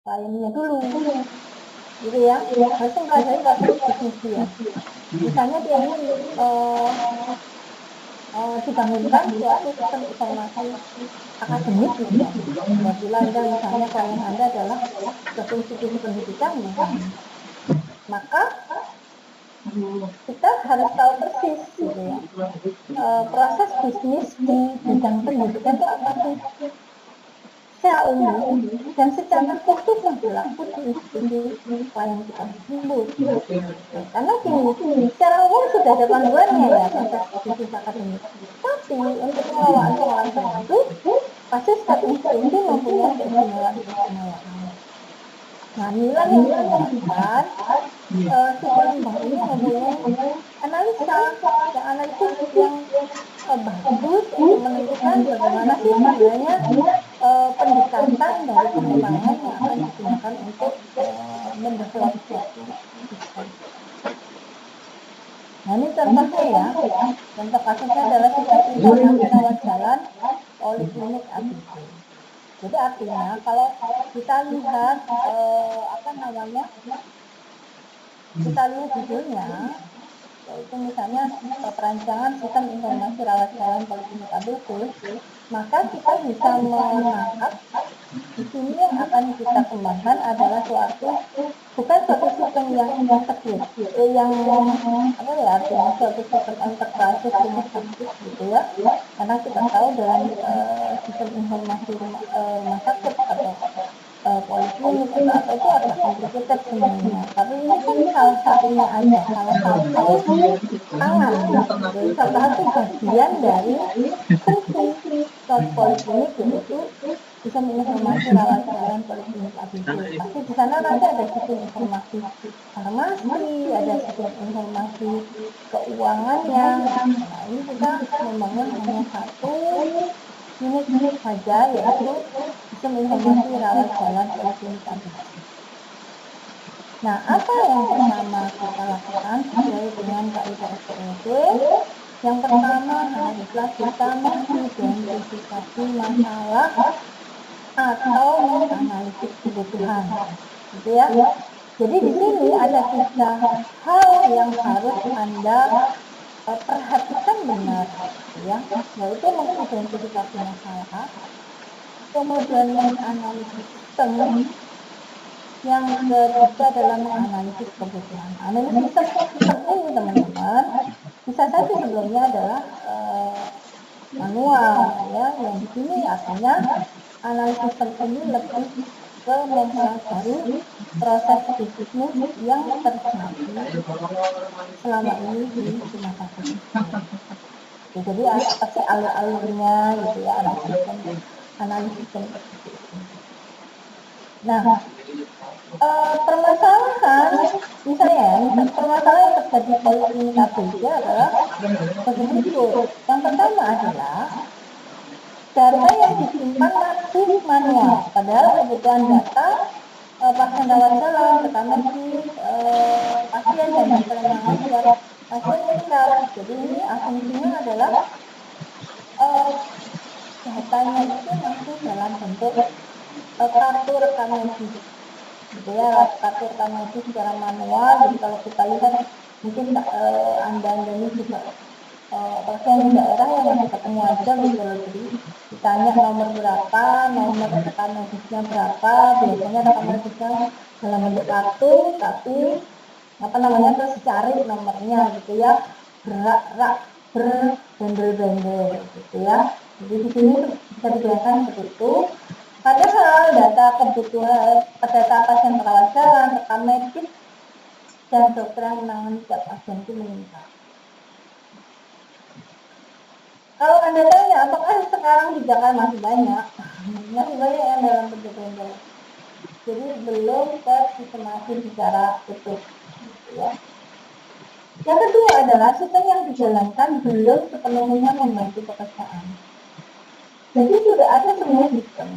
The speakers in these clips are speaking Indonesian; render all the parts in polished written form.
kliennya dulu, gitu ya. Harus mempelajari proses bisnis dia. Misalnya dia ingin dibangunkan suatu sistem informasi akademik misalnya. Apabila Anda misalnya klien Anda adalah suatu institusi pendidikan misalnya, maka kita harus tahu persis gitu ya. Proses bisnis di bidang pendidikan itu apa sih? Secara umum dan secara khusus yang berlaku di institusi klien kita tersebut. Karena gini, secara umum sudah ada panduannya ya proses bisnis akademik. Tapi untuk pengelolaan tersebut, pasti setiap institusi mempunyai keistimewaan. Nah, inilah yang menyebabkan si pengembang ini mempunyai analisis yang bagus untuk menentukan bagaimana sih sebenarnya pendekatan dari pengembangan yang akan digunakan untuk mendevelop suatu sistem. Nah, ini contohnya ya. Contoh kasusnya adalah sistem informasi rawat jalan poliklinik ABC. Jadi artinya kalau kita lihat kita lihat judulnya, yaitu misalnya perancangan sistem informasi rawat jalan poliklinik ABC, maka kita bisa menangkap di sini yang akan kita kembangkan adalah bukan suatu sistem yang kecil, artinya suatu sistem enterprise rumah sakit gitu ya. Karena kita tahu dalam sistem informasi rumah sakit atau poliklinik atau apa itu agak complicated sebenarnya. Tapi ini kan salah satunya aja, salah satu tangan, salah satu bagian dari fungsi suatu poliklinik, yaitu sistem informasi rawat jalan poliklinik ABC. Pasti di sana nanti ada sistem informasi farmasi, ada sistem informasi keuangannya. Nah, ini kita membangun hanya satu unit saja, yaitu sistem informasi rawat jalan poliklinik ABC. Nah, apa yang pertama kita lakukan sesuai dengan kaidah SPOD? Yang pertama haruslah kita mengidentifikasi masalah atau menganalisis kebutuhan, gitu ya. Jadi di sini ada 3 hal yang harus Anda perhatikan benar, ya, yaitu mengidentifikasi masalah, kemudian menganalisis sistem, yang ketiga adalah menganalisis kebutuhan. Analisis sistem ini teman-teman bisa saja sebelumnya adalah manual, ya, yang di sini artinya analisis sistem ini lebih ke mempelajari proses bisnis yang terjadi selama ini di rumah sakit. Jadi apa sih alur-alurnya gitu ya, analisis sistem seperti itu. Nah, permasalahan yang terjadi poliklinik ABC adalah berikut. Yang pertama adalah data yang disimpan masih manual, padahal kebutuhan data pasien rawat jalan, rekaman pasien dan keterangan buat pasien lengkap. Jadi ini asumsinya adalah datanya itu masih dalam bentuk kartu rekam medis, gitu ya, kartu rekam medis secara manual. Jadi kalau kita lihat mungkin anda ini juga pasien di daerah yang masih ketemu aja gitu loh. Jadi ditanya nomor berapa, nomor rekam medisnya berapa, biasanya rekam medisnya dalam bentuk kartu, tapi terus cari nomornya gitu ya, berbendel-bendel gitu ya. Jadi di sini bisa dibayangkan seperti itu. Padahal data kebutuhan, data pasien rawat jalan, rekam medis, dan dokter yang menangani setiap pasien itu meningkat. Kalau Anda tanya, apakah sekarang di Jakarta masih banyak yang dalam bentuk bendel. Jadi belum tersistemasi secara utuh, gitu ya. Yang kedua adalah sistem yang dijalankan belum sepenuhnya membantu pekerjaan. Jadi sudah ada semua sistem,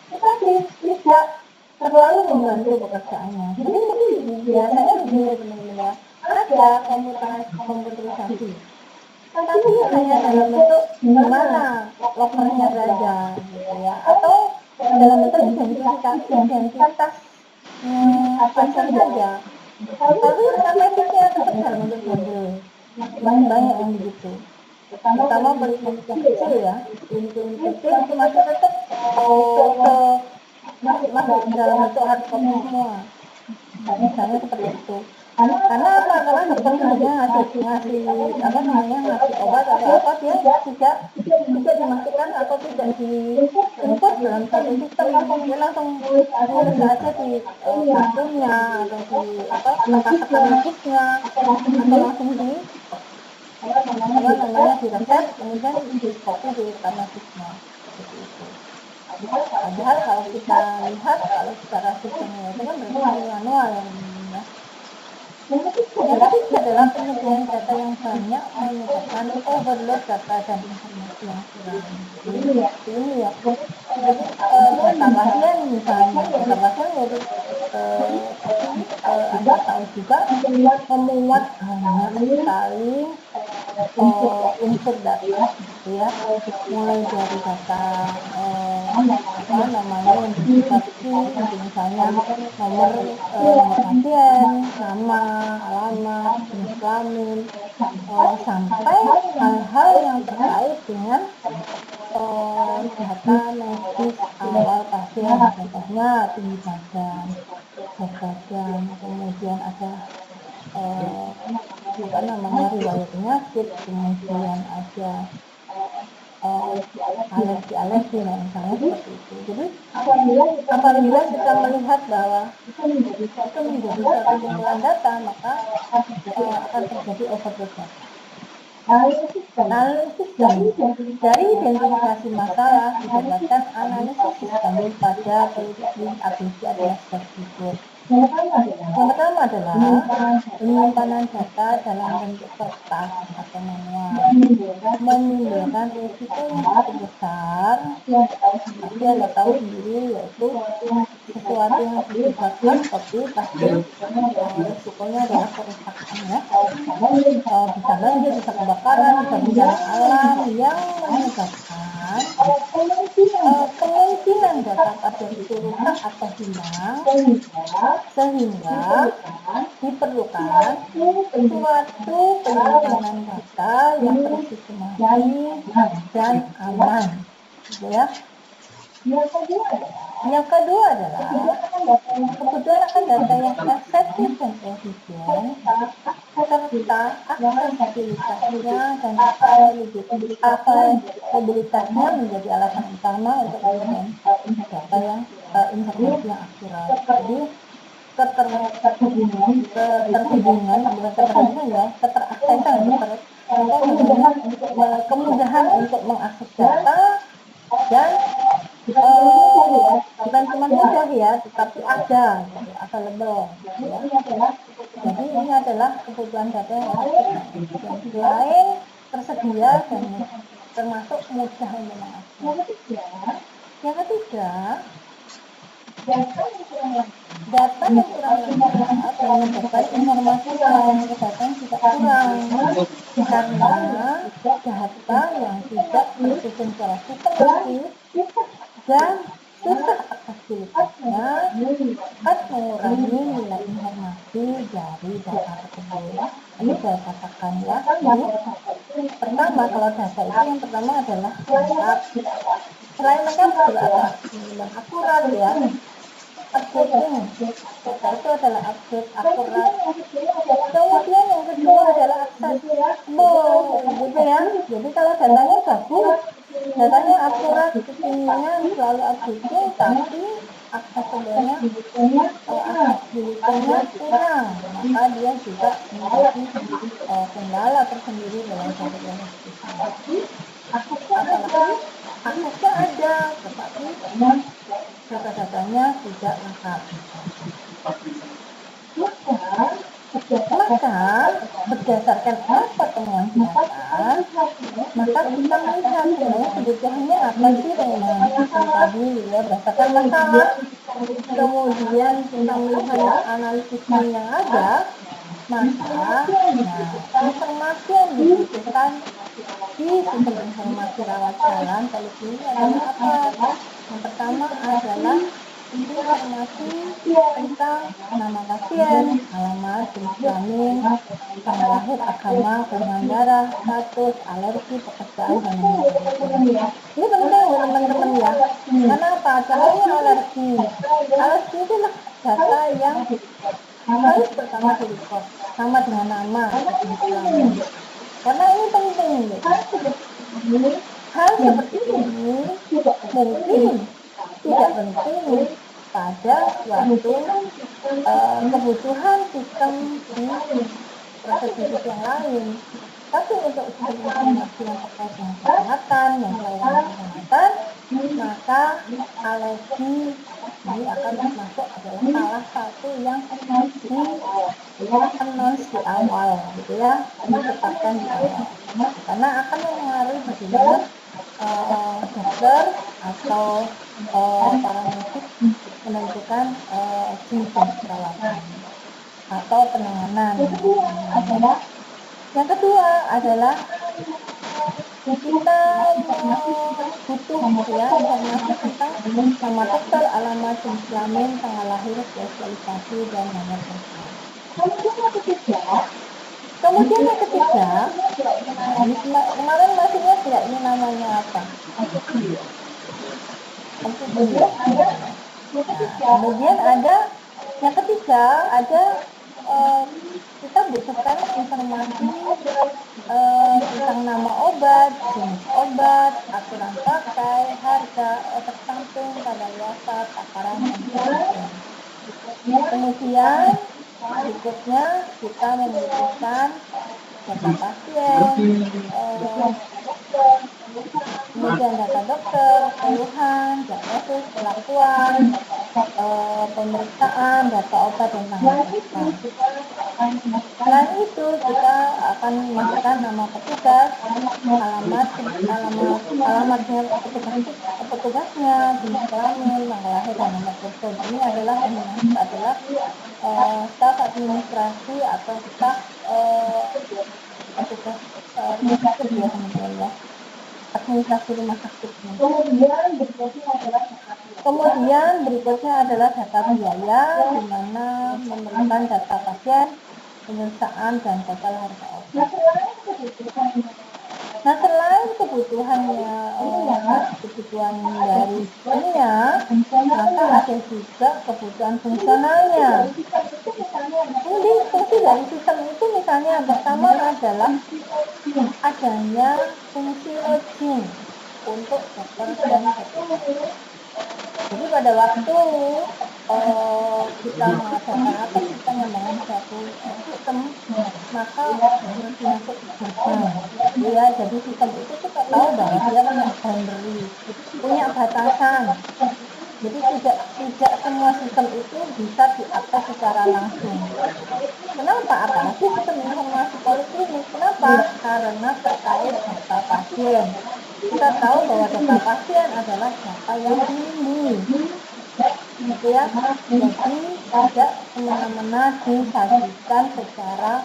tetapi tidak terlalu membantu pekerjaannya. Jadi biasanya begini teman-teman ya, ada komputerisasi, tapi hanya dalam bentuk gimana lokernya berada, gitu ya, atau dalam bentuk identitas pasien saja. Tapi rekam medisnya tetap dalam bentuk judul. Masih banyak yang begitu. Terutama klinik yang kecil ya, klinik kecil itu masih tetap masih dalam bentuk hard copy semua. Misalnya seperti itu. Karena apa? Karena dokter sebenarnya ngasih obat atau apa, dia tidak dimasukkan atau tidak diinput dalam satu sistem. Dia langsung nulis aja di kartunya atau di teka-teka medisnya atau langsung di di resep, kemudian di copy di medisnya seperti itu. Padahal kalau kita lihat kalau secara sistemnya itu kan berarti manual yang ya. Yang ketiga adalah penyediaan data yang banyak menyebabkan overload data dan informasi yang kurang. Ini ya. Jadi data pasien misalnya, data pasien yaitu Anda tahu juga memuat banyak sekali unsur data gitu ya, mulai dari data identifikasi, misalnya nomor pasien, nama, alamat, jenis kelamin, sampai hal-hal yang terkait dengan data medis awal pasien, contohnya tinggi badan, berat badan, kemudian ada riwayat penyakit, kemudian ada alergi, nah misalnya seperti itu. Jadi apabila kita melihat bahwa itu menjadi suatu kumpulan data, maka akan terjadi overload data. Analisis dari identifikasi masalah didapatkan analisis sistem pada prediksi ABC adalah seperti berikut. Yang pertama adalah penyimpanan data dalam bentuk kertas atau manual menimbulkan risiko yang cukup besar. Tapi Anda tahu sendiri, yaitu sesuatu yang bersifat hard copy pasti risikonya adalah kerusakan ya. Bisa banjir, bisa kebakaran, bisa bencana alam yang menyebabkan kemungkinan data pasien itu rusak atau hilang, sehingga diperlukan suatu penyimpanan data yang tersistemasi dan aman, gitu ya. Yang kedua adalah kebutuhan akan data yang efektif dan efisien serta aksesibilitasnya dan availabilitasnya menjadi alasan utama untuk menggunakan data yang informasi yang akurat. Jadi kemudahan untuk mengakses data dan bukan cuma mudah ya, tetapi ada available ya. Jadi ini adalah kebutuhan data yang selain tersedia dan termasuk mudah untuk mengakses. Yang ketiga, data yang kurang lengkap menyebabkan informasi yang datang juga kurang karena data yang tidak tersusun secara sistematis dan susah aksesibilitasnya akan mengurangi nilai informasi dari data tersebut. Ini saya katakan ya. Jadi, pertama kalau data itu yang pertama adalah lengkap. Selain lengkap juga ada dan akurat ya. Updating, data itu adalah update akurat. Kemudian yang kedua adalah accessible, gitu ya. Jadi kalau datanya bagus, datanya akurat, ketinggiannya selalu updating, tapi accessible-nya kurang, maka dia juga menjadi kendala tersendiri dalam suatu proses. Apalagi aksesnya ada, tetapi data-datanya tidak lengkap. Maka berdasarkan apa temuan data, maka kita melihat sebenarnya kebutuhannya apa sih dengan sistem tadi ya, berdasarkan masalah. Kemudian kita melihat analisisnya yang ada, maka informasi yang dibutuhkan di sistem informasi rawat jalan kali ini adalah apa? Yang pertama adalah informasi tentang nama pasien, alamat, jenis kelamin, tanggal lahir, agama, golongan darah, status, alergi, pekerjaan, dan nomor telepon. Ini penting loh teman-teman ya. Karena apa? Contohnya alergi. Alergi itu data yang harus pertama di-record sama dengan nama atau jenis kelamin. Karena ini penting loh. Hal seperti ini mungkin tidak penting pada suatu kebutuhan sistem di proses hidup yang lain. Tapi untuk sistem informasi yang terkait dengan kesehatan, yang pelayanan kesehatan, maka alergi ini akan masuk adalah salah satu yang di-announce di awal, gitu ya, ditetapkan di awal. Karena akan mempengaruhi bagaimana dokter atau para medis menentukan jenis perawatan atau penanganan. Yang kedua adalah kita butuh ya informasi tentang nama dokter, alamat, jenis kelamin, tanggal lahir, spesialisasi, dan nomor telepon. Kemudian yang ketiga, ini kemarin masih ingat nggak ini namanya apa? Kemudian ada yang ketiga, ada kita butuhkan informasi tentang nama obat, jenis obat, aturan pakai, harga, efek samping, kadaluarsa, takaran, dan sebagainya. Kemudian berikutnya kita membutuhkan data pasien, kemudian data dokter, keluhan, diagnosis, perlakuan, pemeriksaan, data obat, dan tanggal telepon. Selain itu, kita akan memasukkan nama petugas, alamatnya petugasnya, jenis kelamin, tanggal lahir, dan nomor telepon. Ini adalah staf administrasi atau staf petugas rumah sakit ya teman-teman ya, administrasi rumah sakitnya. Kemudian berikutnya adalah data biaya, di mana memerlukan data pasien, pemeriksaan, dan total harga obat. Nah, selain kebutuhannya, kebutuhan dari sistemnya, maka ada juga kebutuhan fungsionalnya. Jadi fungsi dari sistem itu misalnya yang pertama adalah adanya fungsi login untuk dokter dan petugas. Jadi pada waktu kita mengadakan atau kita membangun suatu sistem, maka harus masuk gerbang. Ya, jadi sistem itu kita tahu bahwa dia punya boundary, punya batasan. Jadi tidak semua sistem itu bisa diakses secara langsung. Kenapa? Apalagi sistem informasi poliklinik. Kenapa? Karena terkait data pasien. Kita tahu bahwa data pasien adalah data yang dilindungi, gitu ya. Jadi tidak semena-mena disajikan secara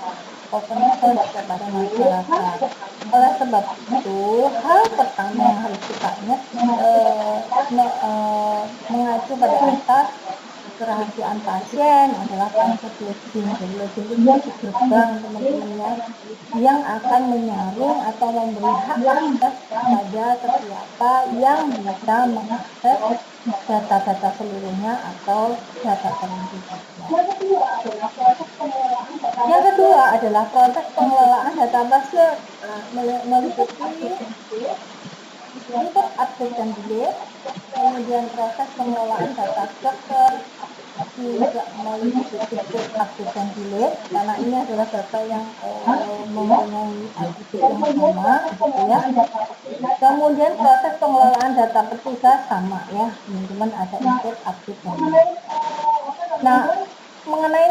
open source kepada masyarakat. Oleh sebab itu, hal pertama yang harus kita ingat mengacu pada asas kerahasiaan pasien adalah proses login. Jadi login itu gerbang teman-teman yang akan menyaring atau memberi hak akses pada sesiapa yang bisa mengakses data-data seluruhnya atau data tertentu. Yang kedua adalah proses pengelolaan data pasien, meliputi input, update, dan delete. Kemudian proses pengelolaan data dokter juga meliputi input, update, dan delete, karena ini adalah data yang mempunyai atribut yang sama, gitu ya. Kemudian proses pengelolaan data petugas sama ya, teman-teman, ada input, update, dan delete. Nah, mengenai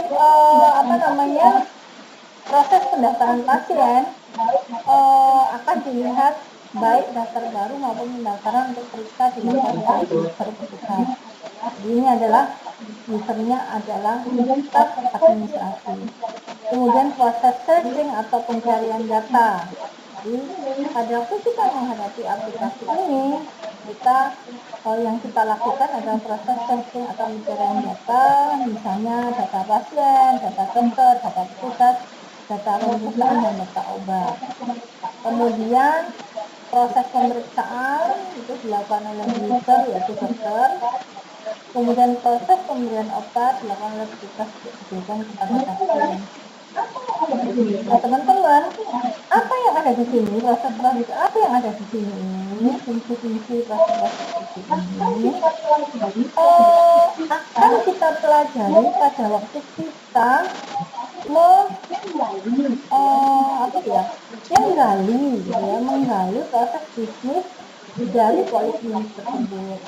proses pendaftaran pasien akan dilihat baik daftar baru maupun pendaftaran untuk periksa di lembaga user petugas. Jadi ini adalah usernya adalah staf administrasi. Kemudian proses searching atau pencarian data. Jadi pada waktu kita menghadapi aplikasi ini, kita yang kita lakukan adalah proses searching atau pencarian data, misalnya data pasien, data dokter, data petugas, data pemeriksaan, dan data obat. Kemudian proses pemeriksaan itu dilakukan oleh user, yaitu dokter. Kemudian proses pemberian obat dilakukan oleh petugas untuk diberikan kepada pasien. Nah, teman-teman, apa yang ada di sini, proses-proses apa yang ada di sini ini, fungsi-fungsi proses-proses ini akan kita pelajari pada waktu kita menggali proses bisnis dari poliklinik tersebut.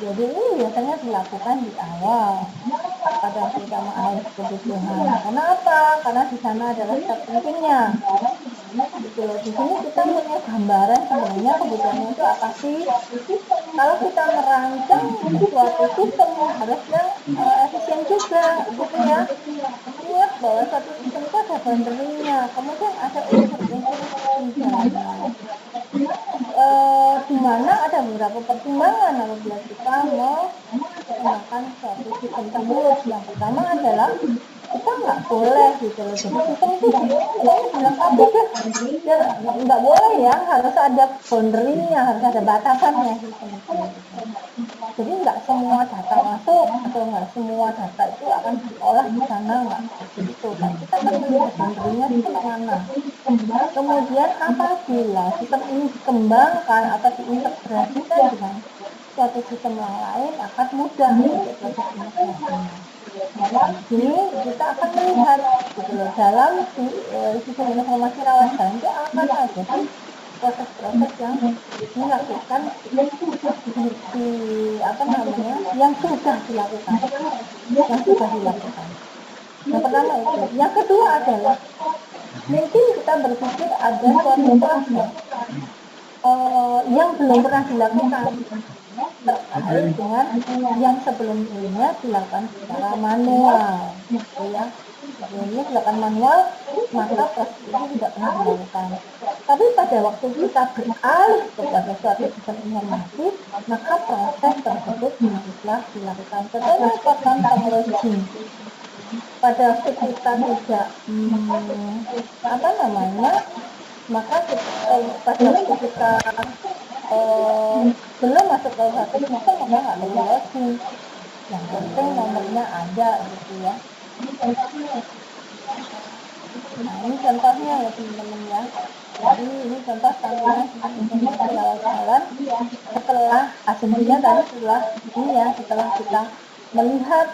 Jadi ini biasanya dilakukan di awal pada terutama analis kebutuhan. Karena apa? Karena di sana adalah step pentingnya. Gitu. Di sini kita punya gambaran sebenarnya kebutuhannya itu apa sih? Kalau kita merancang suatu sistem harus yang efisien juga, gitu ya. Ingat bahwa suatu sistem itu ada boundary-nya, kemudian ada unsur-unsur penjalannya. Di mana ada beberapa pertimbangan apabila kita mau menggunakan suatu sistem tersebut. Yang pertama adalah kita nggak boleh gitu loh. Jadi sistem itu pokoknya dilengkapi deh. Ya nggak boleh ya, harus ada boundary-nya, harus ada batasannya sistem itu. Jadi nggak semua data masuk atau nggak semua data itu akan diolah di sana, nggak seperti itu kan. Kita kan melihat boundary-nya itu mana. Kemudian apabila sistem ini dikembangkan atau diintegrasikan dengan suatu sistem yang lain akan mudah untuk proses integrasinya. Jadi kita akan melihat gitu loh, dalam sistem informasi rawat jalan itu akan ada proses-proses yang dilakukan yang sudah dilakukan. Yang pertama itu. Yang kedua adalah mungkin kita berpikir ada suatu proses yang belum pernah dilakukan terkait dengan yang sebelumnya dilakukan secara manual, gitu ya. Sebelumnya dilakukan manual, maka proses itu tidak pernah dilakukan. Tapi pada waktu kita beralih kepada suatu sistem informasi, maka proses tersebut haruslah dilakukan. Contohnya program teknologi. Pada waktu kita tidak maka pada waktu kita belum masuk ke satu sistem, maka nggak perlu login. Yang penting nomornya ada gitu ya. Nah ini contohnya ya teman-teman ya. Jadi ini contoh tampilan sistem informasi rawat jalan setelah asumsinya tadi setelah kita melihat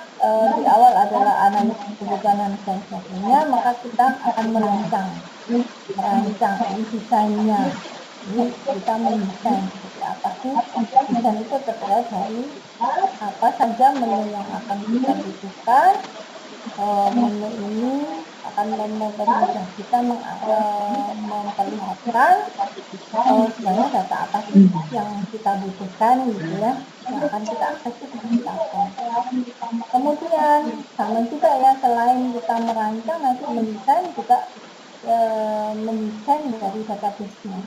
di awal adalah analisis kebutuhan dan sebagainya, maka kita akan merancang ini desainnya. Ini kita mendesain seperti apa sih. Desain itu terkait dari apa saja menu yang akan kita butuhkan. Menu ini akan mempermudah kita memperlihatkan sebenarnya data apa sih yang kita butuhkan gitu ya, yang akan kita akses itu seperti apa. Kemudian sama juga ya, selain kita merancang, nanti mendesain juga mendesain dari database-nya.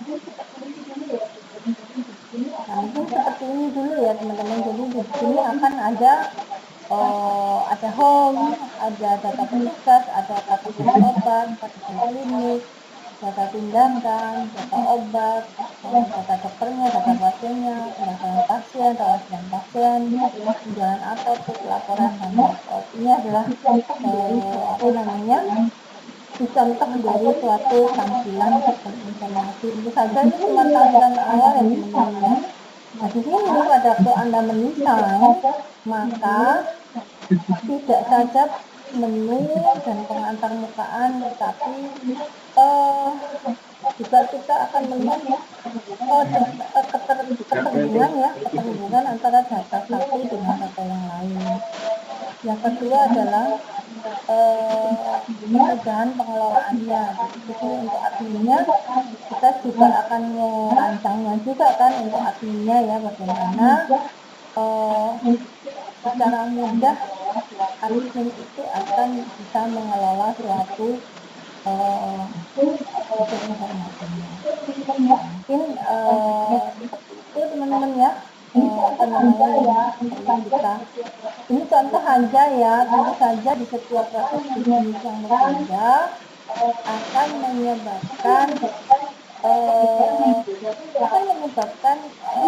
Nah mungkin seperti ini dulu ya teman-teman. Jadi di sini akan ada home, ada data petugas, ada kategori obat, kategori klinik, data tindakan, data obat, data dokternya, data pasiennya, pendaftaran pasien, rawatan pasien, penjualan apotek, laporan dan report. Ini adalah contoh dari suatu tampilan sistem informasi. Itu saja, ini cuma tampilan awal ya teman-teman. Nah di sini pada waktu Anda mendesain, maka tidak saja menu dan pengantarmukaan, tetapi juga kita akan melihat keterhubungan antara data satu dengan data yang lain. Yang kedua adalah kemudahan pengelolaannya. Jadi untuk adminnya kita juga akan merancangnya juga kan untuk adminnya ya, bagaimana secara mudah admin itu akan bisa mengelola suatu informasinya. Mungkin seperti itu teman-teman ya. apa namanya yang perlu kita. Ini contoh aja ya, tentu saja di setiap proses bisnis yang berbeda akan menyebabkan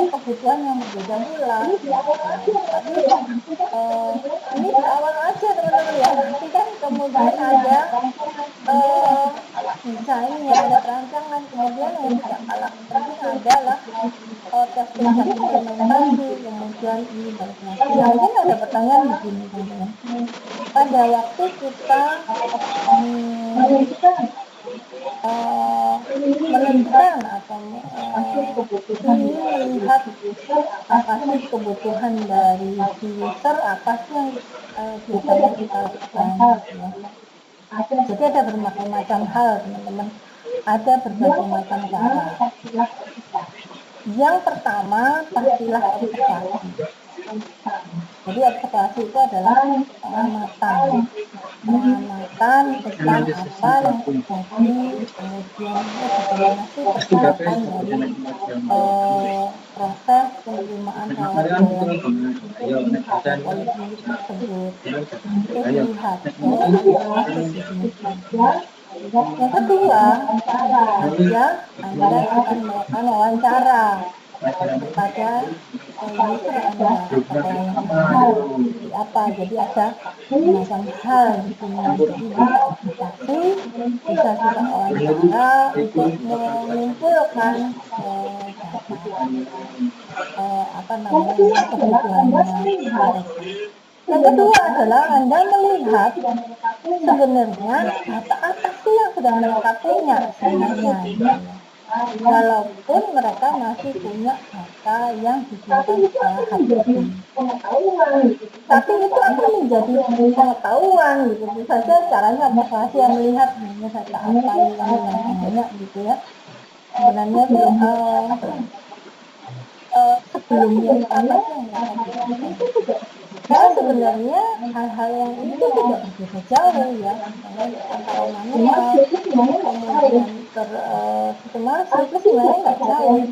kebutuhan yang berbeda pula. Tapi ini di awal aja teman-teman ya. Nanti kan kemudian ada desainnya, ada perancangan, kemudian yang tidak kalah penting adalah testing dan implementasi, kemudian ini balik lagi. Nah, mungkin ada pertanyaan begini teman-teman. Pada waktu kita menentukan atau ingin melihat apa sih kebutuhan dari si user, apa sih yang biasanya kita lakukan ya. Jadi ada berbagai macam hal teman-teman, ada berbagai macam cara. Yang pertama pastilah observasi. Jadi observasi itu adalah pengamatan tentang apa yang terjadi, kemudian bagaimana sih pergerakan dari proses penerimaan politik tersebut. Itu dilihat yang kedua, ya Anda akan melakukan wawancara kepada user Anda, apa jadi ada semacam hal di sini, jadi bisa aplikasi, bisa juga wawancara untuk mengumpulkan kebutuhannya. Yang kedua adalah Anda melihat sebenarnya data apa sih yang sudah mereka punya sebenarnya. Walaupun mereka masih punya data yang disimpan secara hard copy, tapi itu akan menjadi pengetahuan gitu. Bisa saja caranya observasi yang melihat data apa yang banyak gitu ya. Sebenarnya tuh sebelumnya apa sih yang mereka butuhkan. Karena sebenarnya hal-hal yang itu tidak berbeda jauh ya, antara manual kemudian otomasi itu sebenarnya nggak jauh.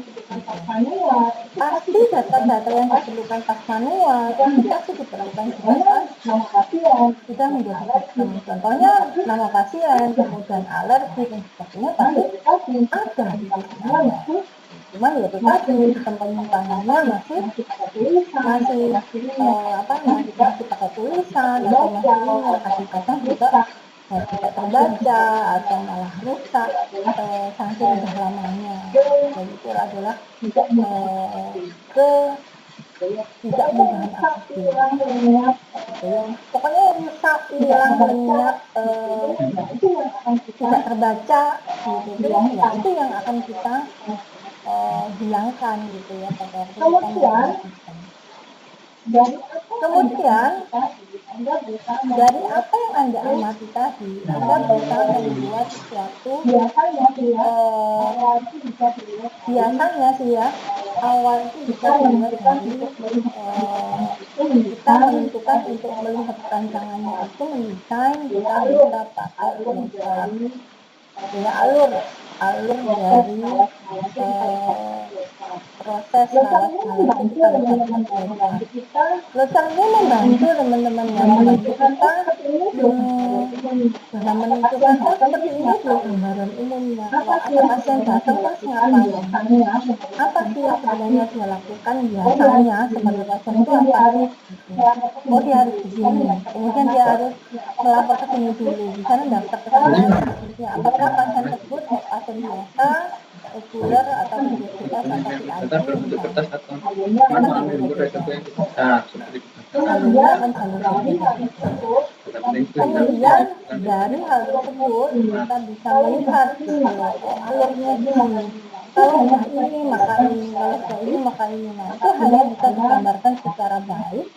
Pasti data-data yang diperlukan pas manual itu pasti diperlukan juga pas sudah menjadi sistem. Contohnya nama pasien, kemudian alergi dan sebagainya pasti ada di sistem. Cuman ya itu tadi sistem penyimpanannya masih pakai tulisan atau masih kadang-kadang juga tidak terbaca atau malah rusak saking udah lamanya. Dan itu adalah tidak mudahan akses. Pokoknya rusak, hilang, lenyap, tidak terbaca gitu ya, itu yang akan kita hilangkan gitu ya pada waktu kita melakukan sistem. Kemudian dari apa yang Anda amati tadi, Anda bisa membuat sesuatu biasanya sih ya, awal itu bisa dibuat dari kita menentukan untuk melihat rancangannya itu mendesain, kita bisa pakai alur dari proses hal-hal yang kita lakukan. Flowchart ini membantu teman-teman yang membantu kita dalam menentukan seperti ini dulu gambaran umumnya. Kalau ada pasien datang terus ngapain? Apa sih yang sebenarnya dia lakukan biasanya sebagai pasien itu apa sih? Oh dia harus begini, kemudian dia harus melapor ke sini dulu, misalnya daftar ke sana. Apakah pasien tersebut pasien biasa, reguler atau obesitas atau kemudian dari hal tersebut kita bisa melihat alurnya gini. Kalau ini maka ini, kalau ini maka ini. Nah, itu hanya bisa digambarkan secara baik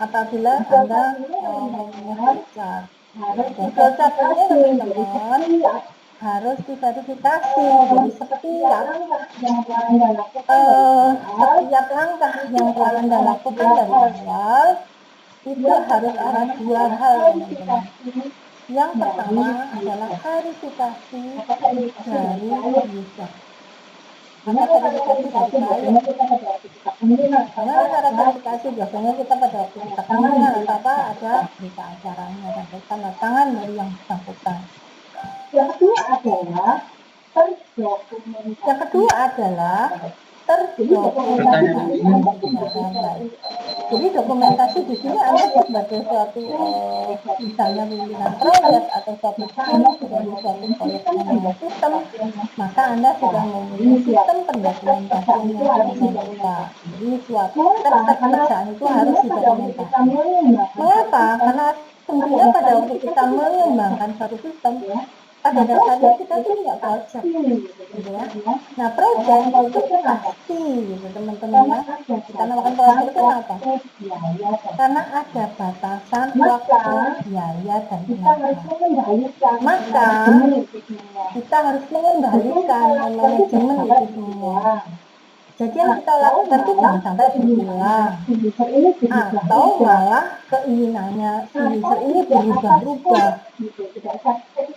apabila Anda mempunyai flowchart. Dan flowchart ini teman-teman harus diverifikasi. Jadi setiap langkah yang telah Anda lakukan dari awal itu harus ada dua hal teman-teman. Yang pertama adalah verifikasi dari user. ada verifikasi dari klien. Karena cara verifikasi biasanya kita pada waktu kita kunjungan atau apa ada berita acaranya dan tanda tangan dari yang bersangkutan. Yang kedua adalah terdokumentasi secara baik. Jadi dokumentasi di sini Anda sebagai suatu misalnya pimpinan proyek atau suatu tim dari suatu proyek yang sistem, maka Anda sudah memiliki sistem pendokumentasian yang lengkap. Jadi suatu step-step pekerjaan itu harus didokumentasi. Mengapa? Karena tentunya pada waktu kita mengembangkan suatu sistem, pada dasarnya kita tuh nggak project, gitu ya. Nah, project itu pasti, gitu teman-teman ya. Kita namakan project itu apa? Karena ada batasan waktu, biaya dan tenaga. Maka kita harus mengendalikan manajemen itu semua. Jadi yang kita lakukan itu jangan sampai berulang, atau malah keinginannya si user ini berubah-ubah,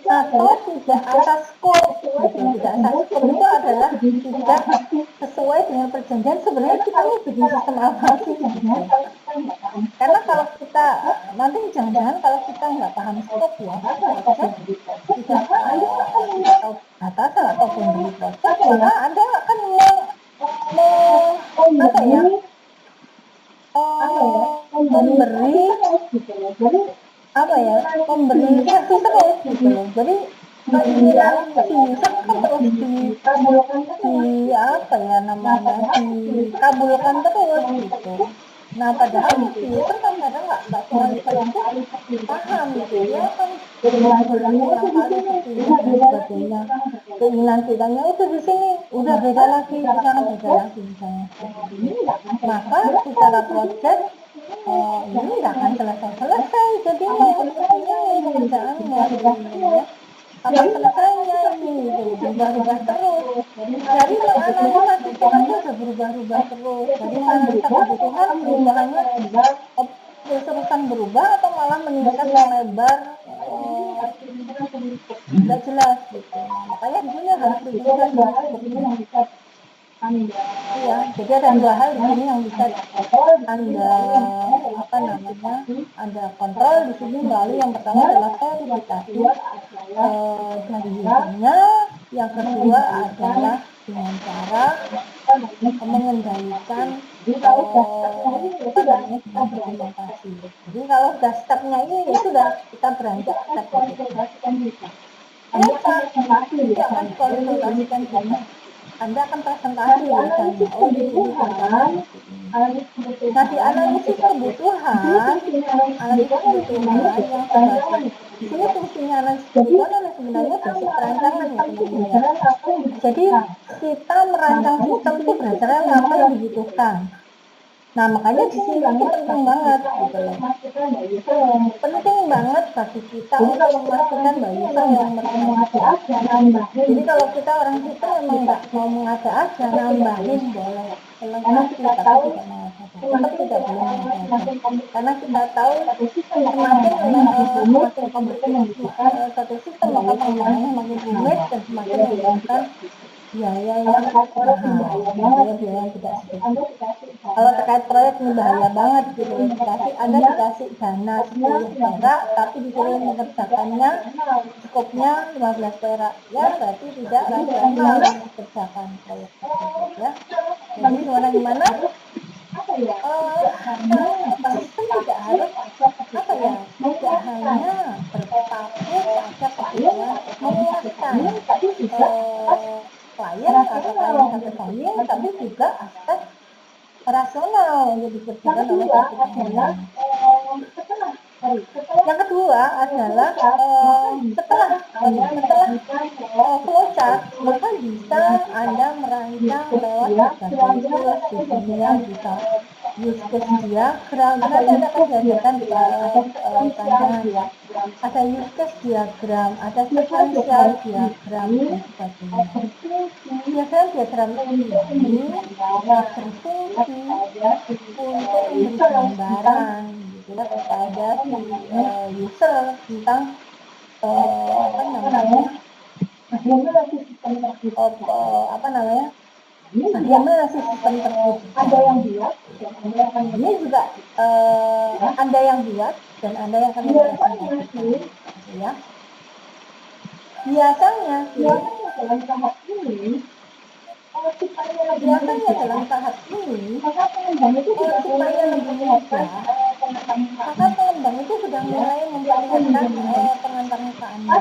atau tidak atas scope, tidak atas scope itu adalah tidak sesuai dengan perjanjian. Sebenarnya kita ini bikin sistem apa sih? Karena kalau kita nanti jangan-jangan kalau kita nggak paham scope ya, tidak tahu batasan atau pemberi project, maka Anda akan memberi kasih terus gitu loh. Jadi keinginan si user kan terus dikabulkan terus gitu. Nah, padahal si user kan kadang nggak semua user itu paham gitu. Dia kan yang paling kecil dan sebagainya. Keinginan kitanya itu di sini udah beda lagi, di sana beda lagi misalnya. Maka secara project ini nggak akan selesai jadinya pekerjaannya ya. Kapan selesainya ini berubah-ubah terus. Dari menganalisa sistem aja udah berubah-ubah terus. Dari menganalisa kebutuhan perubahannya terus-terusan berubah atau malah meningkat melebar, tidak jelas gitu. Makanya di sini harus dijelaskan jelas. Iya, jadi ada dua hal di sini yang bisa Anda kontrol di sini melalui yang pertama adalah verifikasi dari usernya, yang kedua adalah dengan cara mengendalikan dokumentasi. Jadi kalau sudah stepnya ini ya sudah kita beranjak step berikutnya. Kenapa? Kita akan konsultasikan juga. Anda akan presentasi misalnya, di sini tentang nah di analisis kebutuhan yang sebagai di sini fungsinya analisis kebutuhan adalah sebenarnya basic perancangan ya teman-teman ya. Jadi kita merancang sistem itu berdasarkan apa yang dibutuhkan. Nah, makanya di sini itu penting banget gitu loh. Penting banget bagi kita untuk memastikan bahwa user yang mereka. Jadi kalau kita orang kita memang nggak mau mengada-ada, nambahin boleh, melengkapi tapi tidak mengada-ada, tetap tidak boleh mengada-ada. Karena kita tahu semakin kompleksitas satu sistem maka pengembangannya makin rumit dan semakin membutuhkan biaya yang mahal, biaya yang tidak sedikit. Kalau terkait proyek ini bahaya banget gitu, Anda dikasih dana 10 perak, tapi disuruh mengerjakannya skopnya 15 perak, ya berarti tidak rasional mengerjakan proyek tersebut ya. Jadi gimana? Sistem tidak harus tidak hanya berpaku pada kebutuhan memuaskan klien atau klien satu klien, tapi juga aspek rasional yang dikerjakan oleh satu pengelola. Yang kedua adalah setelah flowchart, maka bisa Anda merancang lewat berbagai tools di sini yang bisa use case diagram. Nanti Anda akan diajarkan di rancangan ya. Ada use case diagram, ada sequential diagram dan sebagainya. Biasanya diagram ini berfungsi untuk memberi gambaran gitu ya kepada si user tentang bagaimana sih sistem tersebut? Ada yang buat, Ini juga Anda yang buat dan Anda yang akan mempresentasikan, ya. Biasanya dalam tahap ini, maka supaya lebih mudah, maka pengembang itu sudah mulai memperlihatkan pengantar muka Anda.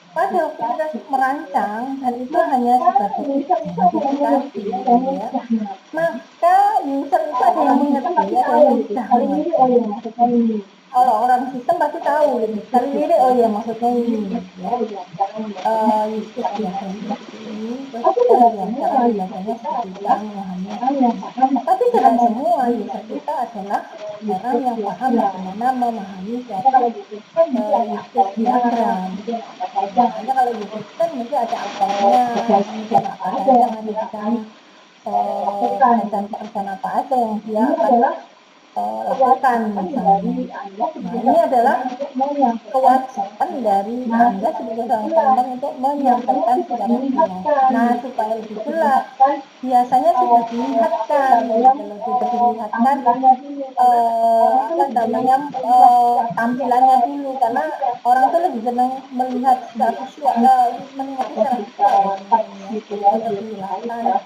Pada waktu kita merancang, dan itu hanya sebagai identifikasi, ya. Maka user itu ada yang mengerti, ada yang bisa mengerti. Kalau orang sistem pasti tahu, terlirik, oh ya maksudnya ini, ya. Yusuf diagram seperti ini, terus cara belajarnya seperti itu, memahami. Tapi tidak semua user kita adalah orang yang paham bagaimana memahami suatu Yusuf diagram. Makanya kalau Yusuf kan mesti ada akalnya, kemudian apa saja yang ada di sana, pekerjaan apa aja yang dia akan lakukan misalnya. Nah, ini adalah kewajiban dari Anda sebagai seorang pengembang untuk menyampaikan secara jelas. Nah, supaya lebih jelas, biasanya sudah dilihatkan, tampilannya dulu, karena orang itu lebih senang melihat secara visual, menikmati secara visual, atau dilihatkan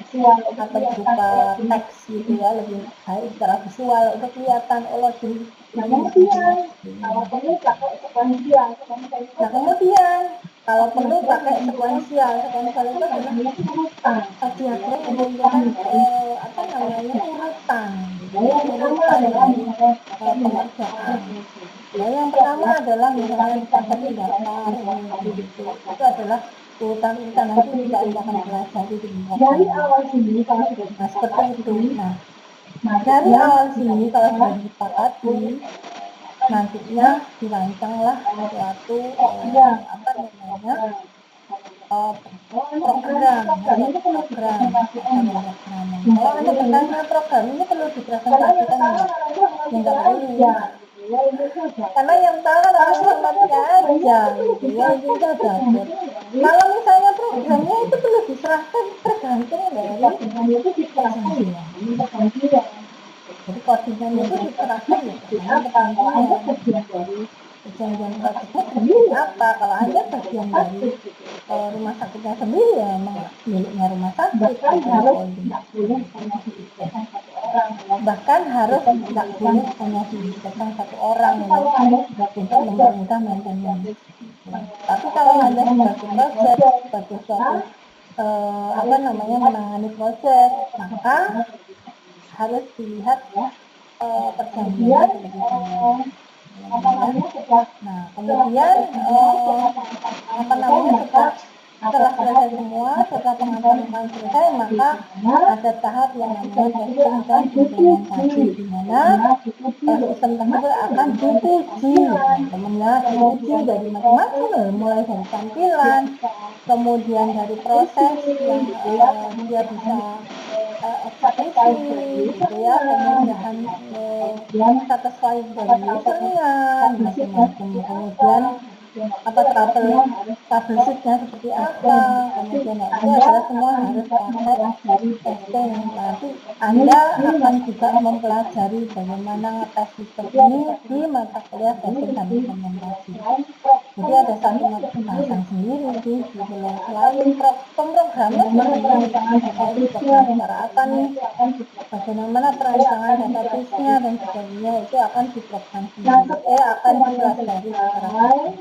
atau berupa teks gitu ya, lebih baik secara visual untuk kelihatan login. Nah, kemudian kalau perlu pakai sekuensial itu adalah diagram yang menunjukkan urutan dari pengerjaan. Nah, yang pertama adalah misalnya seperti daftar gitu. Itu adalah urutan nanti tidak akan pelajari di dari awal sini kalau sudah seperti itu. Nah, dari awal sini kalau sudah disepakati, nantinya dirancanglah suatu program. Kalau Anda bertanya program ini perlu dipresentasikan enggak perlu. Karena yang tahu adalah formatnya aja, gitu ya, itu saja. Kalau misalnya programnya itu perlu diserahkan tergantung dari perjanjian. Jadi kodenya itu diserahkan ya, perjanjian proyeknya seperti apa. Kalau Anda bagian dari rumah sakitnya sendiri, ya memang miliknya rumah sakit, bahkan harus tidak boleh hanya diberikan satu orang ya, untuk mempermudah maintenance. Tapi kalau Anda sebagai project, sebagai suatu menangani proyek, maka harus dilihat perjanjiannya terlebih dahulu. Nah, kemudian setelah selesai semua, setelah pengantaran selesai, maka ada tahap yang namanya testing dan implementasi, di mana sistem tersebut akan diuji, diuji dari macam-macam, mulai dari tampilan, kemudian dari proses yang dia bisa eksekusi, gitu ya, kemudian satisfy dari usernya, macam-macam, kemudian troubleshootnya seperti apa, kemudian itu adalah semua harus pakai testing. Nanti Anda akan juga mempelajari bagaimana ngetes sistem ini di mata kuliah testing dan implementasi. Jadi ada satu mata pembahasan sendiri sih, selain pemrograman secara apa nih, bagaimana perancangan database-nya dan sebagainya, itu akan diprogram sendiri, akan dipelajari secara.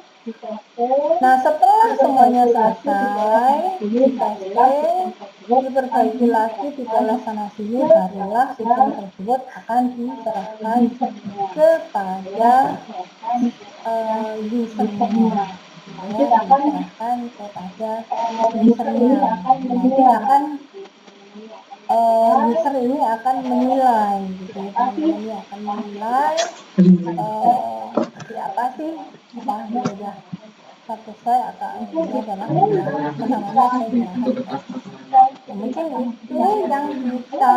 Nah, setelah semuanya selesai, diperbaiki lagi, diolah sana sini, barulah sistem tersebut akan diserahkan kepada usernya. Diserahkan kepada usernya. Nanti akan user ini akan menilai, gitu. Ini akan menilai seperti apa sih, sudah selesai atau ini adalah namanya penilaian. Mungkin itu yang bisa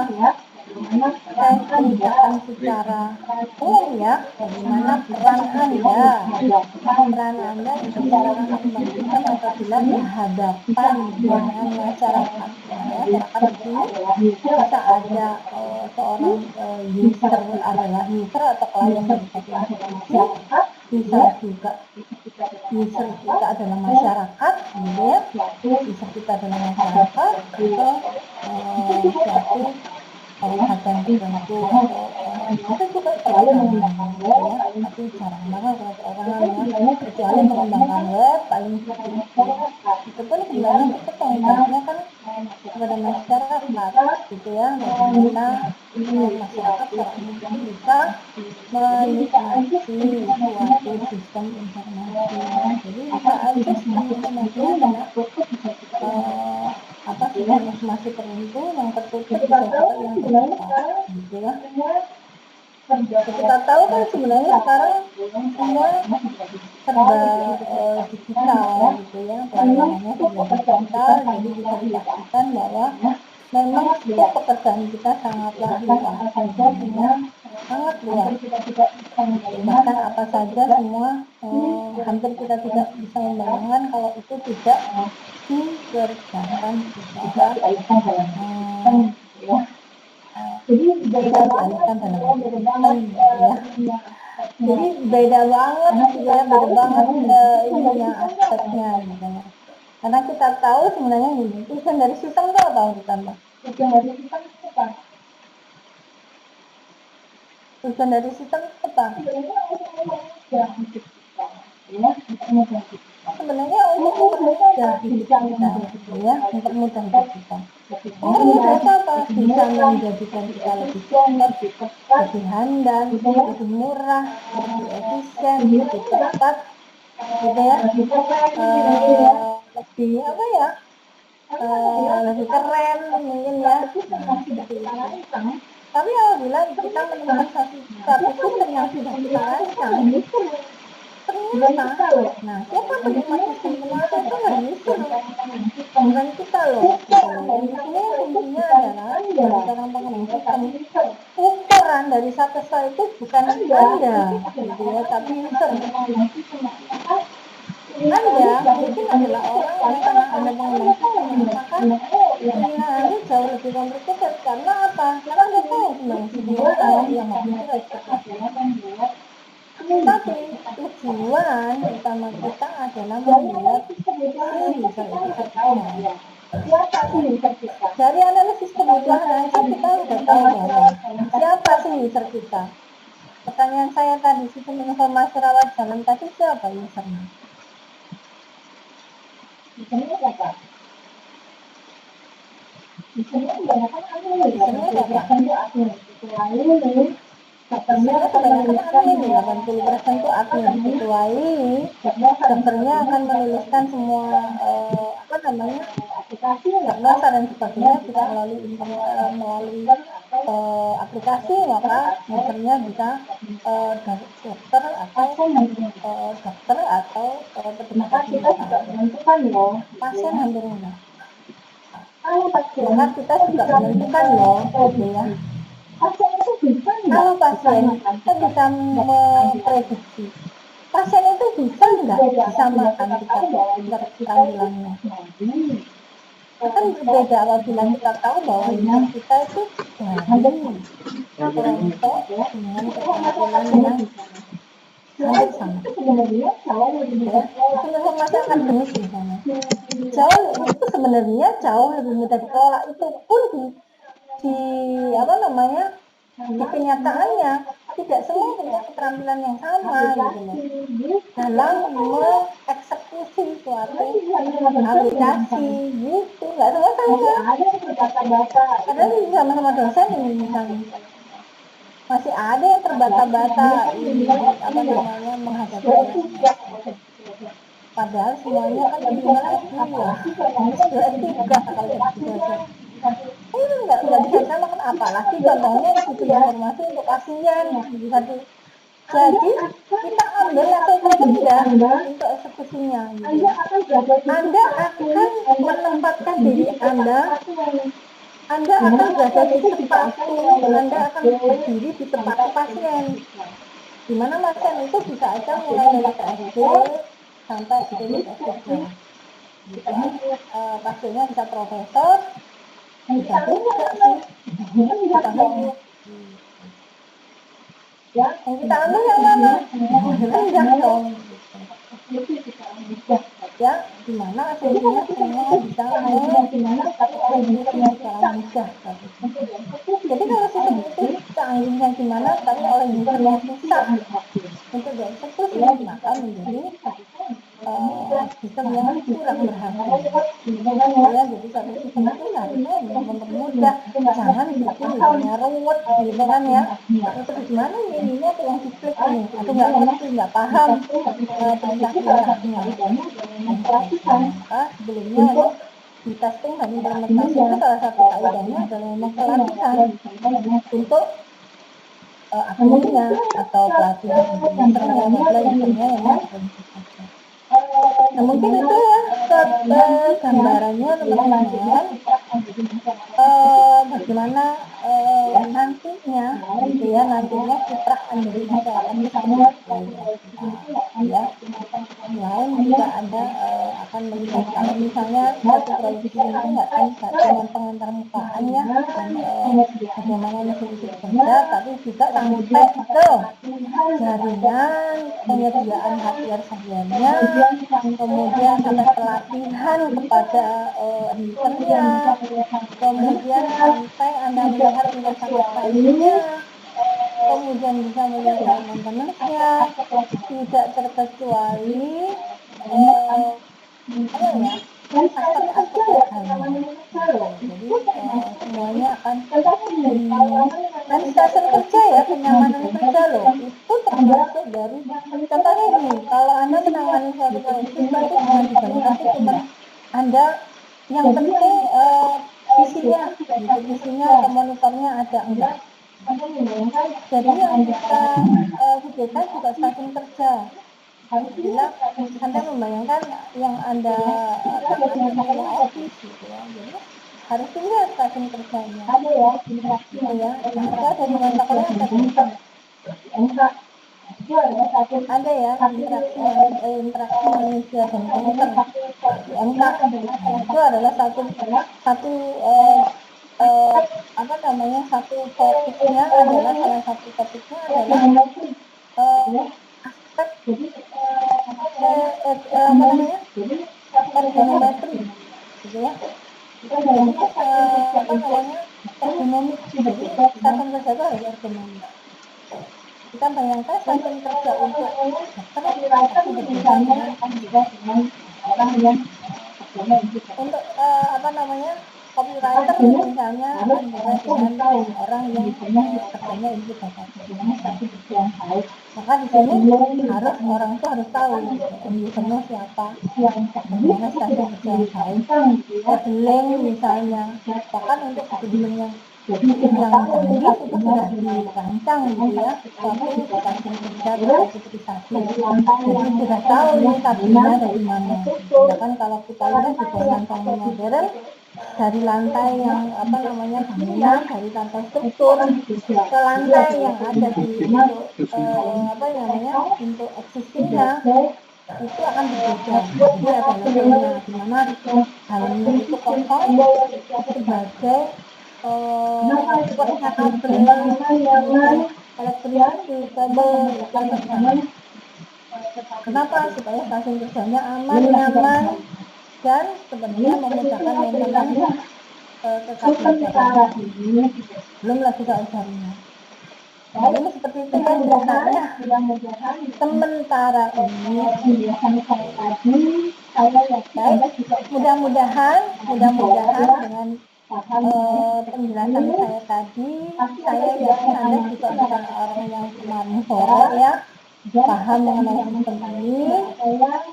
saya ceritakan secara umum ya, bagaimana peran Anda di seorang pembangunan apabila berhadapan dengan masyarakat. Masyarakat di sini bisa ada seorang user adalah user atau klien dari satu institusi, bisa juga user kita adalah masyarakat, gitu ya. User kita adalah masyarakat atau suatu bagian tertentu atau itu juga perorangan, gitu ya. Tapi jarang banget kalau perorangan ya, kecuali mengembangkan web paling itu pun sebenarnya itu pengubahannya kan kepada masyarakat, gitu ya. Bagaimana masyarakat secara umum bisa menikmati suatu sistem informasi. Jadi bisa aja sistem informasinya ada sistem informasi tertentu yang tertutup bisa juga yang terbuka, gitu ya. Kita tahu kan sebenarnya sekarang semua serba digital, gitu ya, pelayanannya serba digital, jadi bisa dipastikan bahwa memang setiap pekerjaan kita sangatlah luas, gitu ya, sangat luas. Bahkan apa saja semua hampir kita tidak bisa membayangkan kalau itu tidak dikerjakan secara tidak dialihkan dalam sistem, ya. Jadi beda banget, ya, beda banget ininya aspeknya, gitu ya. Karena kita tahu sebenarnya ini tujuan dari sistem itu apa ditambah? Tujuan dari sistem apa? Sebenarnya untuk mempermudah hidup kita, ya, mempermudah hidup kita. Mempermudah itu apa? Bisa menjadikan kita lebih cepat, lebih handal, lebih murah, lebih efisien, lebih cepat, gitu ya. Lebih apa ya? Lebih keren mungkin ya. Tapi apabila kita menemukan satu sistem yang sudah kita rancang, ternyata, nah siapa penikmat sistem ternyata itu nggak bisa, bukan kita loh. Dan di sini kuncinya adalah sebagai seorang pengemudi sistem, ukuran dari satu soal itu bukan Anda, gitu ya, tapi user. Anda mungkin adalah orang yang karena Anda mengembang sistem, maka pilihan Anda jauh lebih komplikated. Karena apa? Karena Anda tahu sebenarnya sistem yang memiliki ekspektasi. Tapi tujuan utama kita adalah membuat user itu terkenal. Dari analisis kebutuhan aja kita sudah tahu bahwa siapa sih user kita. Pertanyaan saya tadi, sistem informasi rawat jalan tadi siapa usernya? Usernya siapa? Usernya kebanyakan admin. Sebenarnya kebanyakan admin, 80% itu admin, kecuali servernya akan menuliskan semua diagnosa dan sebagainya bisa melalui aplikasi, maka usernya bisa dokter atau petugas pasien hampir enggak. Maka kita juga menentukan loh, gitu ya. Kalau pasien kita bisa memprediksi, pasien itu bisa enggak disamakan keterampilannya. Kan berbeda apabila kita tahu bahwa user kita itu dari kelompok dengan keterampilan yang hampir sama. Ya, itu informasi akademis misalnya. Itu sebenarnya jauh lebih mudah dikelola, itu pun di kenyataannya tidak semua punya keterampilan yang sama, gitu loh, dalam mengeksekusi suatu aplikasi, gitu. Nggak semua sama. Padahal sama-sama dosen ini misalnya masih ada yang terbata-bata menghadapi padahal semuanya kan minimal S2 kalau dosen. Ini nggak bisa sama kan, apalagi contohnya sistem informasi untuk pasien gitu. Jadi kita ambil level terendah untuk eksekusinya, gitu. Anda akan menempatkan diri Anda Anda akan berada di sepatu, Anda akan berdiri di sepatu pasien. Di mana pasien itu bisa aja mulai dari PSD sampai lulus S3. Gitu. Pasiennya bisa profesor, bisa juga sih, bisa juga. Yang kita ambil yang mana? Rendah dong. Ya, dimana asumsinya semua bisa mengeksekusi secara mudah. Jadi kalau sistem itu canggihnya gimana, tapi oleh usernya susah untuk dieksekusi, maka menjadi sistem yang kurang berhasil. Ya, jadi satu sistem itu seharusnya benar-benar mudah, jangan bikin usernya ruwet, gitu kan ya. Terus gimana ini apa yang diklik ini? Aku nggak ngerti, nggak paham perintah-perintahnya. Maka sebelumnya memang di testing dan implementasi itu salah satu kaidahnya adalah memang pelatihan untuk adminnya atau pelatihan usernya apabila usernya memang nah mungkin itu ya gambarannya teman-teman bagaimana nantinya gitu ya, nantinya kiprah menjadi masyarakat ya. Lain juga ada akan melihat kalau misalnya satu proyek itu nggak cuma pengantar mukaan ya, dan bagaimana mesin bekerja, tapi juga sampai ke jaringan penyediaan hardware sehariannya, kemudian sampai pelatihan kepada usernya, kemudian sampai Anda melihat tingkat satisfy-nya, kemudian bisa melihat maintenance-nya, tidak terkecuali apa ya, aspek-aspek lainnya. Jadi semuanya akan dan stasiun kerja ya, kenyamanan kerja loh, itu termasuk dari contohnya ini, kalau Anda menangani suatu proyek sistem itu jangan dibayangkan cuma Anda yang penting visinya, gitu, visinya atau monitornya ada, enggak. Jadi yang kita pikirkan juga stasiun kerja. Bila Anda membayangkan yang Anda punya office gitu ya, jadi harus dilihat stasiun kerjanya. Gitu ya. Nah, itu ada di protokolnya ada ya interaksi manusia dan komputer di MK. Itu adalah satu apa namanya, satu topiknya adalah salah satu topiknya adalah aspek apa namanya, ergonometri gitu ya. Jadi apa namanya, ergonomik. Jadi stasiun kerja itu harus ergonomik. Kita bayangkan stasiun kerja untuk dokter pasti berbeda dengan untuk apa namanya, copywriter misalnya berbeda dengan orang yang kerjanya itu data. Maka di sini harus orang itu harus tahu usernya siapa, bagaimana stasiun kerja yang baik, scheduling misalnya, bahkan untuk scheduling yang canggih itu sudah dirancang gitu ya, suatu stasiun kerja terautomatisasi. Jadi sudah tahu nih kabelnya dari mana. Bahkan kalau kita lihat di bangunan modern, dari lantai yang apa namanya bangunan, dari lantai struktur ke lantai yang ada di untuk apa namanya, untuk existingnya itu akan berbeda. Jadi ada levelnya di mana dalamnya itu kosong sebagai kuatnya kabel, elektrisiti, kabel, kenapa? Supaya stasiun kerjanya aman, nyaman, dan sebenarnya memudahkan maintenance ke kabel. Belum lagi soal jaringan. Nah, ini seperti itu kan ceritanya. Sementara ini, baik, mudah-mudahan dengan penjelasan saya tadi, saya yakin Anda juga bukan orang yang kemarin sore ya, paham mengenai sistem ini.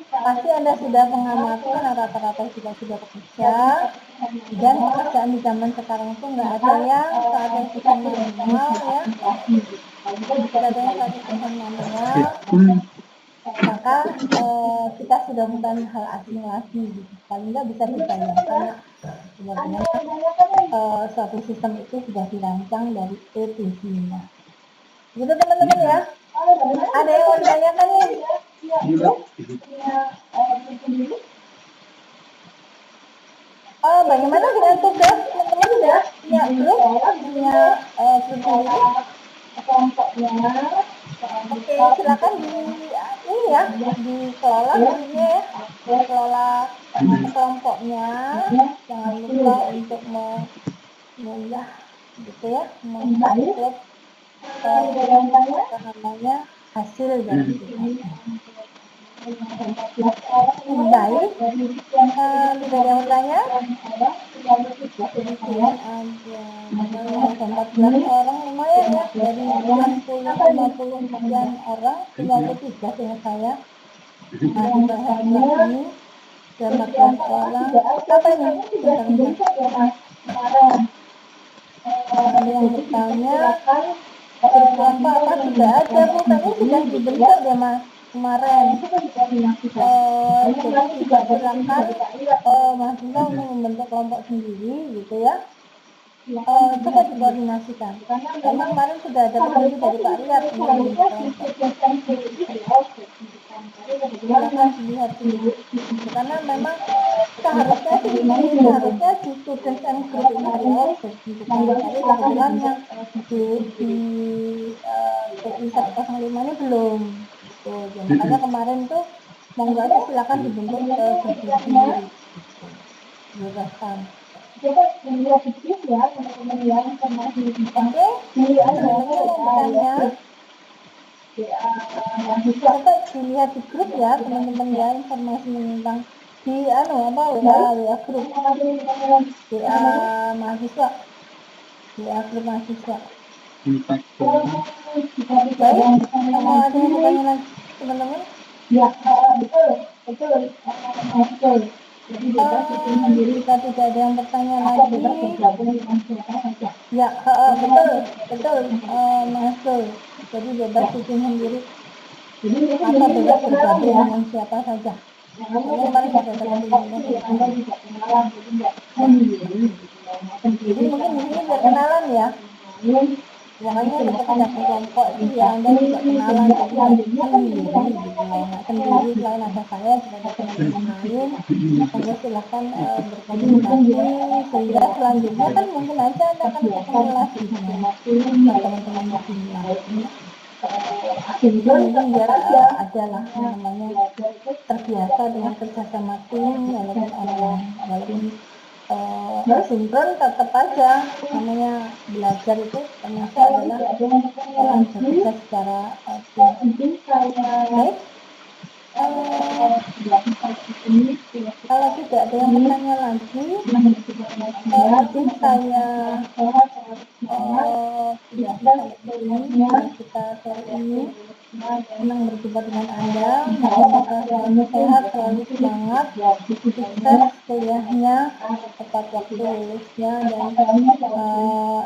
Pasti Anda sudah mengamati karena rata-rata juga sudah bekerja, dan pekerjaan di zaman sekarang itu nggak ada yang saat sistem manual ya, tidak ada yang saat sistem manual. Maka kita sudah bukan hal asing lagi, paling nggak bisa dibayangkan Sebenarnya suatu sistem itu sudah dirancang dari A to Z-nya. Gitu teman-teman ya. Ada yang mau ditanyakan nih? Bagaimana dengan tugas teman-teman ya? Punya grup, punya grup sendiri. Oke, silakan ini ya, dikelola grupnya ya, dikelola kelompoknya. Jangan lupa untuk mengunggah gitu ya, mengupload namanya hasil dari tugasnya. Baik, tidak ada yang bertanya? Kemudian ada 14 orang, lumayan ya, dari 50 sekian orang, 53 dengan saya. Nah, dibahas ini, ada 14 orang, apa ini? Ada yang bertanya, berkelompok apa? Sudah ada, Bu, kami sudah dibentuk ya, Mas, kemarin. Jadi tidak silakan mahasiswa untuk membentuk kelompok sendiri gitu ya. Coba dikoordinasikan. Memang kemarin sudah ada petunjuk dari Pak Riyad untuk membentuk kelompok. Silakan dilihat dulu. Karena memang seharusnya di student and group ini adalah tapi kebetulan yang di PI 105 ini belum. Tuh, makanya kemarin tuh monggo aja silakan dibentuk sendiri. Bebaskan. Oke, teman-teman yang bertanya, coba dilihat di grup ya teman-teman ya, informasi tentang di WA grup WA mahasiswa, WA grup mahasiswa. Baik, mau ada yang bertanya lagi teman-teman? Ya, betul. Jika tidak ada yang bertanya lagi, ya betul masuk. Jadi bebas bikin sendiri atau bebas bergabung dengan siapa saja. Ini kemarin sudah tergabung. Jadi mungkin di sini berkenalan ya. Makanya ketika kelompok itu ya Anda juga kenalan, jadi nggak sendiri, selain ada saya juga ada teman-teman lain. Anda silahkan berkomunikasi sehingga selanjutnya kan mungkin aja Anda akan ketemu lagi dengan teman-teman di sini lagi. Mungkin biar adalah namanya terbiasa dengan kerjasama tim walaupun online, walaupun sinkron tetap aja namanya belajar itu termasuk adalah bekerja secara tim. Baik, kalau tidak ada yang bertanya lagi, mungkin saya tidak sampai kita sore ini. Senang berjumpa dengan Anda, semoga selalu sehat, selalu semangat, sukses kuliahnya, tepat waktu lulusnya, dan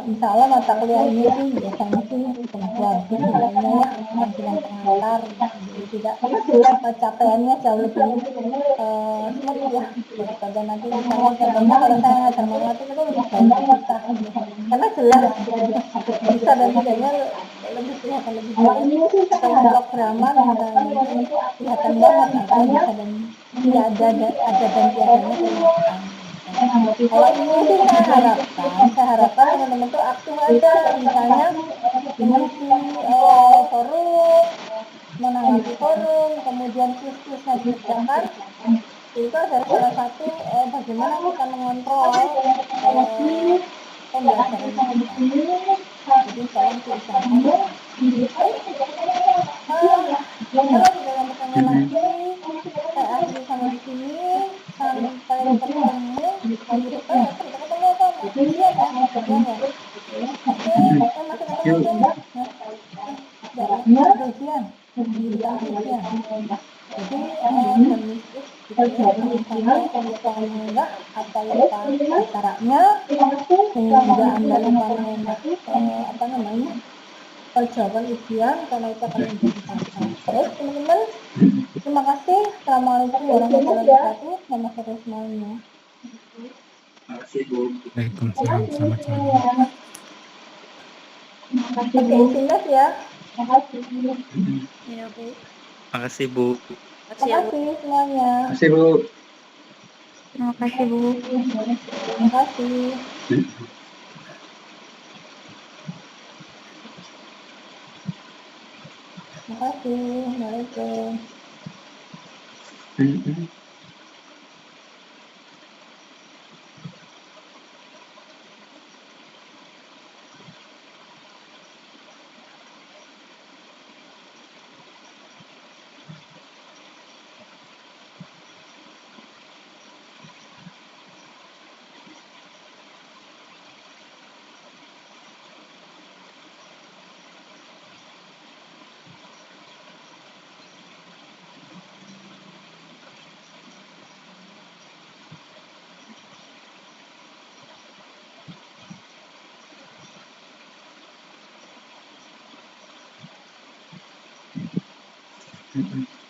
insya Allah mata kuliah ini sih biasanya sih bagus sebenarnya ya, dengan pengantar, jadi tidak capaiannya jauh lebih smooth ya, daripada nanti misalnya contohnya kalau saya ngajar matematik itu lebih susah, karena jelas bisa dan tidaknya lebih kelihatan lebih jelas. Kalau programan kelihatan banget antara bisa dan tidak ada dan tiadanya kelihatan. Kalau ini sih saya harapkan teman-teman tuh aktif aja, misalnya mengisi forum, menanggapi forum, kemudian kuis-kuisnya dikerjakan. Itu adalah salah satu bagaimana kita mengontrol pembelajaran kita. Jadi tolong diusahakan. Kalau tidak ada pertanyaan lagi, saya akhiri sampai di sini. Sampai ketemu minggu depan ya. Kita ketemu apa? Ujian ya. Oke, masih ketemu ujian. Jadi enggak apa lupa caranya sehingga Anda lupa perjawaban ujian karena itu akan menjadi catatan. Baik teman-teman, terima kasih. Assalamualaikum warahmatullahi wabarakatuh. Selamat sore semuanya. Waalaikumsalam, selamat sore. Oke, Sindas ya. Ya, Bu. Makasih Bu. Makasih ya, Bu. Makasih semuanya. Makasih Bu. Terima kasih, Bu. Makasih. Makasih. Waalaikumsalam. Mm-mm.